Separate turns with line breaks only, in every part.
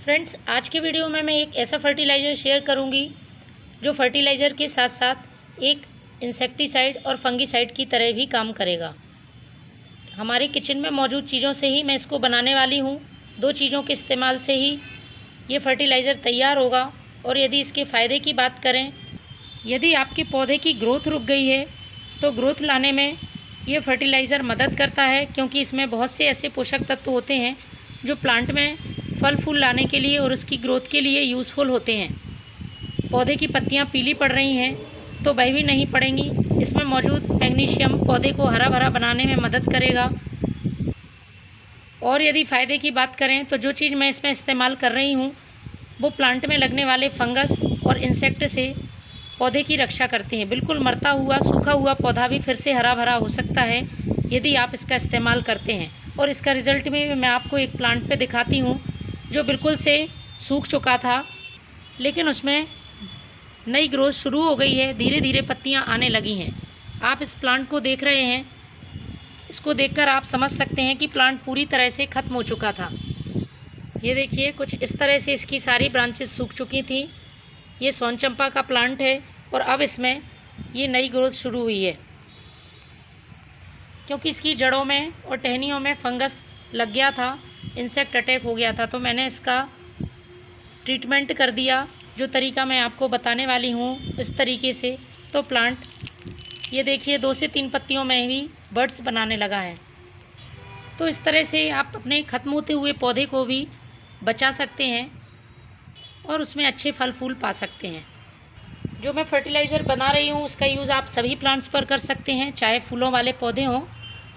Friends, आज के video में मैं एक ऐसा फर्टिलाइज़र शेयर करूंगी जो फर्टिलाइज़र के साथ साथ एक इंसेक्टिसाइड और फंगिसाइड की तरह भी काम करेगा। हमारे किचन में मौजूद चीज़ों से ही मैं इसको बनाने वाली हूँ। दो चीज़ों के इस्तेमाल से ही ये फर्टिलाइज़र तैयार होगा। और यदि इसके फ़ायदे की बात करें, यदि आपके पौधे की ग्रोथ रुक गई है तो ग्रोथ लाने में ये फर्टिलाइज़र मदद करता है, क्योंकि इसमें बहुत से ऐसे पोषक तत्व होते हैं जो प्लांट में फल फूल लाने के लिए और उसकी ग्रोथ के लिए यूज़फुल होते हैं। पौधे की पत्तियां पीली पड़ रही हैं तो वह भी नहीं पड़ेंगी। इसमें मौजूद मैग्नीशियम पौधे को हरा भरा बनाने में मदद करेगा। और यदि फ़ायदे की बात करें तो जो चीज़ मैं इसमें इस्तेमाल कर रही हूँ वो प्लांट में लगने वाले फंगस और इंसेक्ट से पौधे की रक्षा करते हैं। बिल्कुल मरता हुआ सूखा हुआ पौधा भी फिर से हरा भरा हो सकता है यदि आप इसका इस्तेमाल करते हैं। और इसका रिज़ल्ट भी मैं आपको एक प्लांट पे दिखाती हूँ जो बिल्कुल से सूख चुका था, लेकिन उसमें नई ग्रोथ शुरू हो गई है। धीरे धीरे पत्तियाँ आने लगी हैं। आप इस प्लांट को देख रहे हैं, इसको देखकर आप समझ सकते हैं कि प्लांट पूरी तरह से ख़त्म हो चुका था। ये देखिए, कुछ इस तरह से इसकी सारी ब्रांचेस सूख चुकी थी। ये सोन चंपा का प्लांट है और अब इसमें ये नई ग्रोथ शुरू हुई है, क्योंकि इसकी जड़ों में और टहनियों में फंगस लग गया था, इंसेक्ट अटैक हो गया था। तो मैंने इसका ट्रीटमेंट कर दिया, जो तरीका मैं आपको बताने वाली हूँ इस तरीके से। तो प्लांट ये देखिए 2 से 3 पत्तियों में ही बड्स बनाने लगा है। तो इस तरह से आप अपने ख़त्म होते हुए पौधे को भी बचा सकते हैं और उसमें अच्छे फल फूल पा सकते हैं। जो मैं फर्टिलाइज़र बना रही हूँ उसका यूज़ आप सभी प्लांट्स पर कर सकते हैं, चाहे फूलों वाले पौधे हों,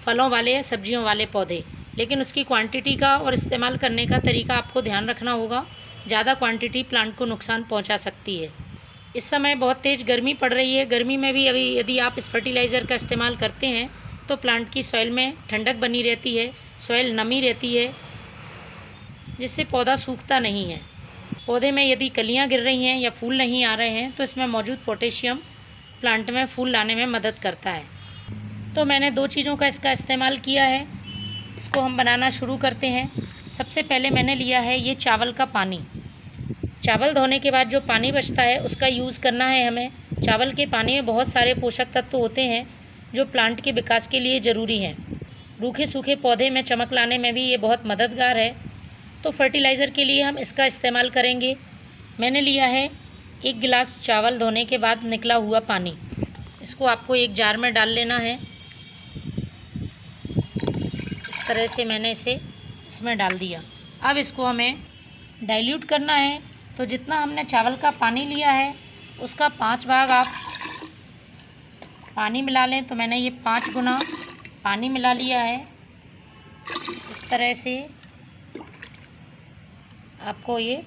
फलों वाले या सब्जियों वाले पौधे। लेकिन उसकी क्वांटिटी का और इस्तेमाल करने का तरीका आपको ध्यान रखना होगा। ज़्यादा क्वांटिटी प्लांट को नुकसान पहुंचा सकती है। इस समय बहुत तेज़ गर्मी पड़ रही है। गर्मी में भी अभी यदि आप इस फर्टिलाइज़र का इस्तेमाल करते हैं तो प्लांट की सॉइल में ठंडक बनी रहती है, सॉइल नमी रहती है, जिससे पौधा सूखता नहीं है। पौधे में यदि कलियाँ गिर रही हैं या फूल नहीं आ रहे हैं तो इसमें मौजूद पोटेशियम प्लांट में फूल लाने में मदद करता है। तो मैंने 2 चीज़ों का इसका इस्तेमाल किया है। इसको हम बनाना शुरू करते हैं। सबसे पहले मैंने लिया है ये चावल का पानी। चावल धोने के बाद जो पानी बचता है उसका यूज़ करना है हमें। चावल के पानी में बहुत सारे पोषक तत्व होते हैं जो प्लांट के विकास के लिए ज़रूरी हैं। रूखे सूखे पौधे में चमक लाने में भी ये बहुत मददगार है। तो फर्टिलाइज़र के लिए हम इसका इस्तेमाल करेंगे। मैंने लिया है 1 गिलास चावल धोने के बाद निकला हुआ पानी। इसको आपको एक जार में डाल लेना है। इस तरह से मैंने इसे इसमें डाल दिया। अब इसको हमें डाइल्यूट करना है। तो जितना हमने चावल का पानी लिया है उसका 5 भाग आप पानी मिला लें। तो मैंने ये 5 गुना पानी मिला लिया है। इस तरह से आपको ये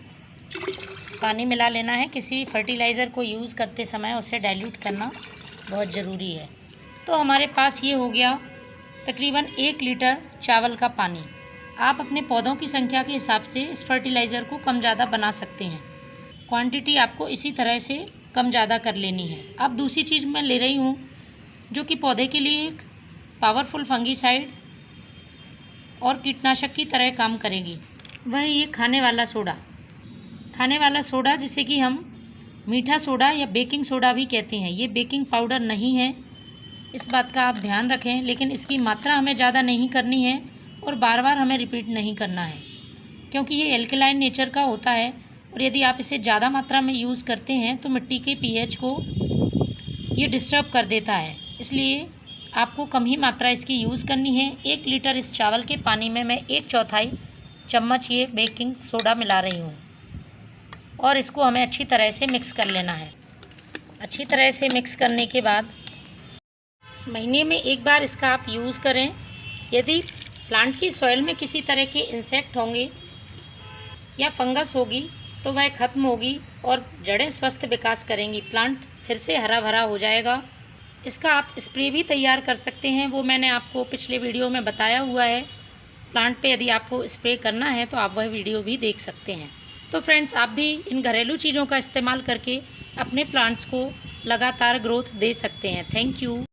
पानी मिला लेना है। किसी भी फर्टिलाइज़र को यूज़ करते समय उसे डाइल्यूट करना बहुत ज़रूरी है। तो हमारे पास ये हो गया तकरीबन 1 लीटर चावल का पानी। आप अपने पौधों की संख्या के हिसाब से इस फर्टिलाइज़र को कम ज़्यादा बना सकते हैं। क्वांटिटी आपको इसी तरह से कम ज़्यादा कर लेनी है। अब दूसरी चीज़ मैं ले रही हूँ जो कि पौधे के लिए एक पावरफुल फंगीसाइड और कीटनाशक की तरह काम करेगी। वह ये खाने वाला सोडा, जिसे कि हम मीठा सोडा या बेकिंग सोडा भी कहते हैं। ये बेकिंग पाउडर नहीं है, इस बात का आप ध्यान रखें। लेकिन इसकी मात्रा हमें ज़्यादा नहीं करनी है और बार बार हमें रिपीट नहीं करना है, क्योंकि ये एल्कलाइन नेचर का होता है। और यदि आप इसे ज़्यादा मात्रा में यूज़ करते हैं तो मिट्टी के पीएच को ये डिस्टर्ब कर देता है। इसलिए आपको कम ही मात्रा इसकी यूज़ करनी है। 1 लीटर इस चावल के पानी में मैं 1/4 चम्मच ये बेकिंग सोडा मिला रही हूँ और इसको हमें अच्छी तरह से मिक्स कर लेना है। अच्छी तरह से मिक्स करने के बाद महीने में 1 बार इसका आप यूज़ करें। यदि प्लांट की सॉइल में किसी तरह के इंसेक्ट होंगे या फंगस होगी तो वह ख़त्म होगी और जड़ें स्वस्थ विकास करेंगी। प्लांट फिर से हरा भरा हो जाएगा। इसका आप स्प्रे भी तैयार कर सकते हैं, वो मैंने आपको पिछले वीडियो में बताया हुआ है। प्लांट पे यदि आपको स्प्रे करना है तो आप वह वीडियो भी देख सकते हैं। तो फ्रेंड्स, आप भी इन घरेलू चीज़ों का इस्तेमाल करके अपने प्लांट्स को लगातार ग्रोथ दे सकते हैं। Thank you.